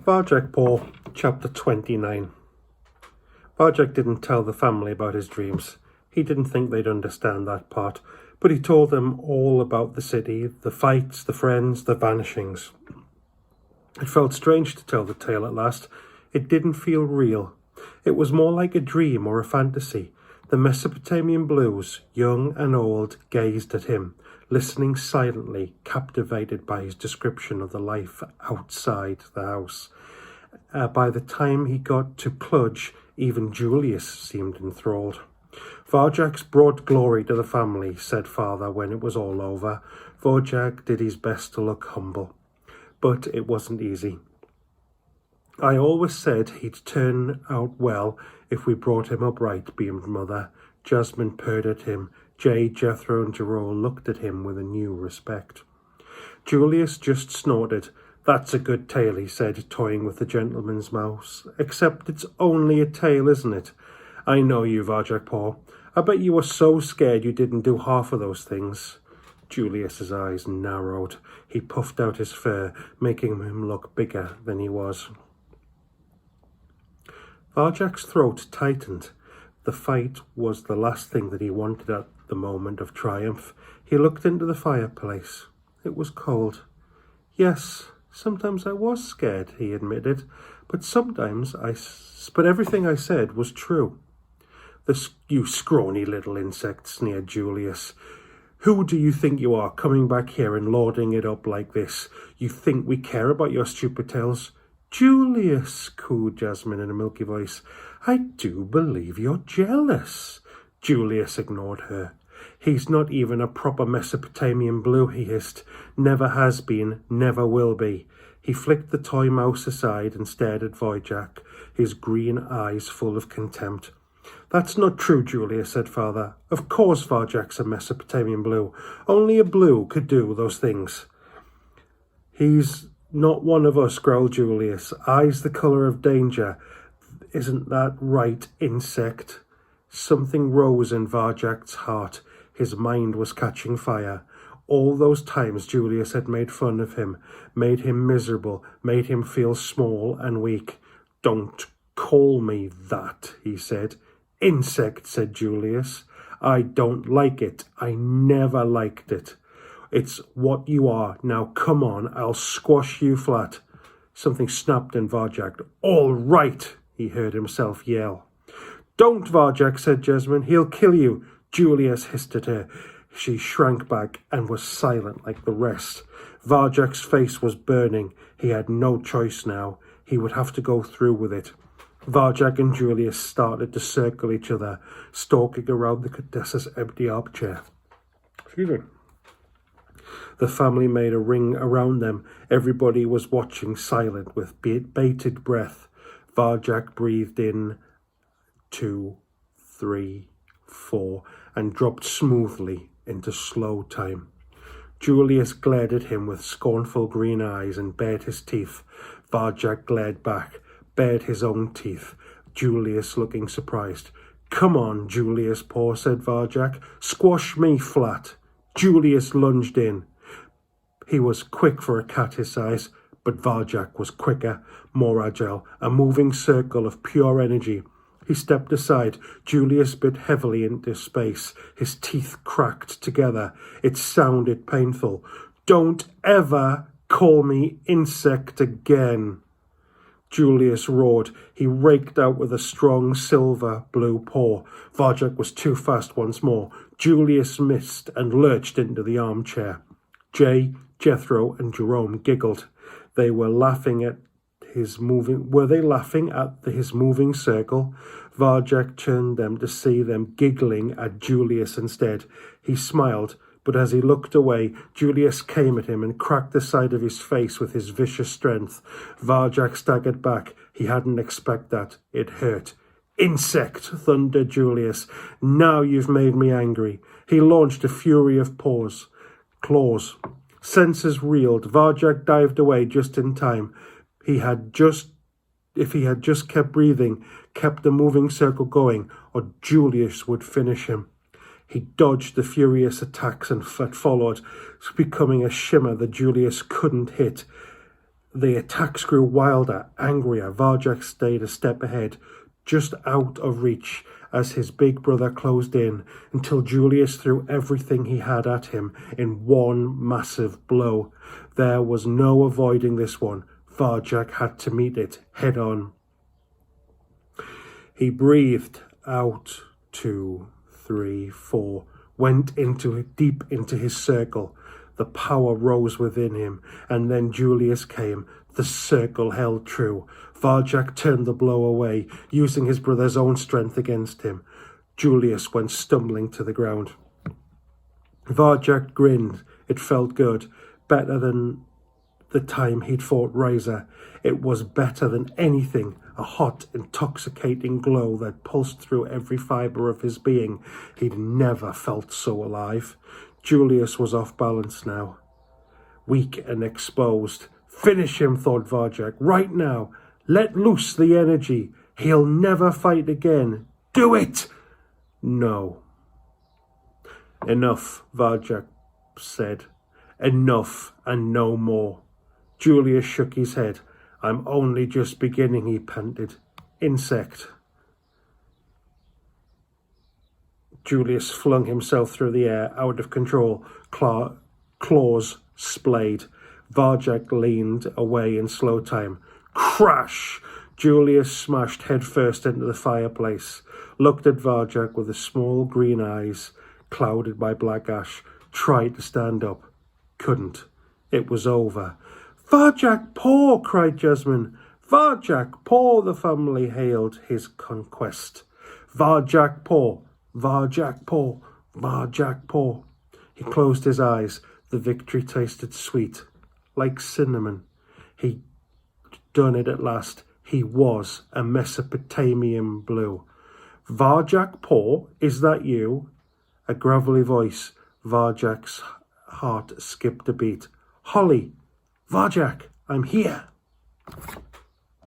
Varjak Paw Chapter 29. Varjak didn't tell the family about his dreams. He didn't think they'd understand that part, but he told them all about the city, the fights, the friends, the vanishings. It felt strange to tell the tale at last. It didn't feel real. It was more like a dream or a fantasy. The Mesopotamian Blues, young and old, gazed at him, listening silently, captivated by his description of the life outside the house. By the time he got to Cludge, even Julius seemed enthralled. Varjak's brought glory to the family, said father when it was all over. Varjak did his best to look humble, but it wasn't easy. I always said he'd turn out well if we brought him up right, beamed mother. Jasmine purred at him. Jay, Jethro and Jerome looked at him with a new respect. Julius just snorted. That's a good tale, he said, toying with the gentleman's mouse. Except it's only a tale, isn't it? I know you, Varjak Paw. I bet you were so scared you didn't do half of those things. Julius's eyes narrowed. He puffed out his fur, making him look bigger than he was. Varjak's throat tightened. The fight was the last thing that he wanted at the moment of triumph. He looked into the fireplace. It was cold. Yes, sometimes I was scared, he admitted, but everything I said was true. You scrawny little insect, sneered Julius. Who do you think you are, coming back here and lording it up like this? You think we care about your stupid tales? Julius, cooed Jasmine in a milky voice, I do believe you're jealous. Julius ignored her. He's not even a proper Mesopotamian Blue, he hissed. Never has been, never will be. He flicked the toy mouse aside and stared at Varjak, his green eyes full of contempt. That's not true, Julius, said father. Of course Varjak's a Mesopotamian Blue. Only a Blue could do those things. He's not one of us, growled Julius. Eyes the colour of danger. Isn't that right, insect? Something rose in Varjak's heart. His mind was catching fire. All those times Julius had made fun of him, made him miserable, made him feel small and weak. Don't call me that, he said. Insect, said Julius. I don't like it. I never liked it. It's what you are. Now come on, I'll squash you flat. Something snapped in Varjak. All right, he heard himself yell. Don't, Varjak, said Jasmine. He'll kill you. Julius hissed at her. She shrank back and was silent like the rest. Varjak's face was burning. He had no choice now. He would have to go through with it. Varjak and Julius started to circle each other, stalking around the Contessa's empty armchair. Excuse me. The family made a ring around them. Everybody was watching, silent, with bated breath. Varjak breathed in 2, 3, 4, and dropped smoothly into slow time. Julius glared at him with scornful green eyes and bared his teeth. Varjak glared back, bared his own teeth, Julius looking surprised. Come on, Julius Paw, said Varjak. Squash me flat. Julius lunged in. He was quick for a cat his size, but Varjak was quicker, more agile, a moving circle of pure energy. He stepped aside. Julius bit heavily into space. His teeth cracked together. It sounded painful. Don't ever call me insect again. Julius roared. He raked out with a strong silver blue paw. Varjak was too fast once more. Julius missed and lurched into the armchair. Jay, Jethro and Jerome giggled. They were laughing at his moving circle? Varjak turned them to see them giggling at Julius instead. He smiled, but as he looked away, Julius came at him and cracked the side of his face with his vicious strength. Varjak staggered back. He hadn't expected that. It hurt. Insect, thundered Julius. Now you've made me angry. He launched a fury of claws. Senses reeled. Varjak dived away just in time. If he had just kept breathing, kept the moving circle going, or Julius would finish him. He dodged the furious attacks and followed, becoming a shimmer that Julius couldn't hit. The attacks grew wilder, angrier. Varjak stayed a step ahead, just out of reach as his big brother closed in, until Julius threw everything he had at him in one massive blow. There was no avoiding this one. Varjak had to meet it head on. He breathed out, 2, 3, 4, went deep into his circle. The power rose within him, and then Julius came. The circle held true. Varjak turned the blow away, using his brother's own strength against him. Julius went stumbling to the ground. Varjak grinned. It felt good, better than the time he'd fought Razor. It was better than anything, a hot, intoxicating glow that pulsed through every fibre of his being. He'd never felt so alive. Julius was off balance now, weak and exposed. Finish him, thought Varjak, right now. Let loose the energy. He'll never fight again. Do it! No. Enough, Varjak said. Enough and no more. Julius shook his head. I'm only just beginning, he panted. Insect. Julius flung himself through the air, out of control. Claws splayed. Varjak leaned away in slow time. Crash! Julius smashed headfirst into the fireplace, looked at Varjak with his small green eyes, clouded by black ash, tried to stand up. Couldn't. It was over. Varjak Paw! Cried Jasmine. Varjak Paw! The family hailed his conquest. Varjak Paw! Varjak Paw! Varjak Paw! He closed his eyes. The victory tasted sweet, like cinnamon. He'd done it at last. He was a Mesopotamian blue. Varjak Paw, is that you? A gravelly voice. Varjak's heart skipped a beat. Holly! Varjak, I'm here.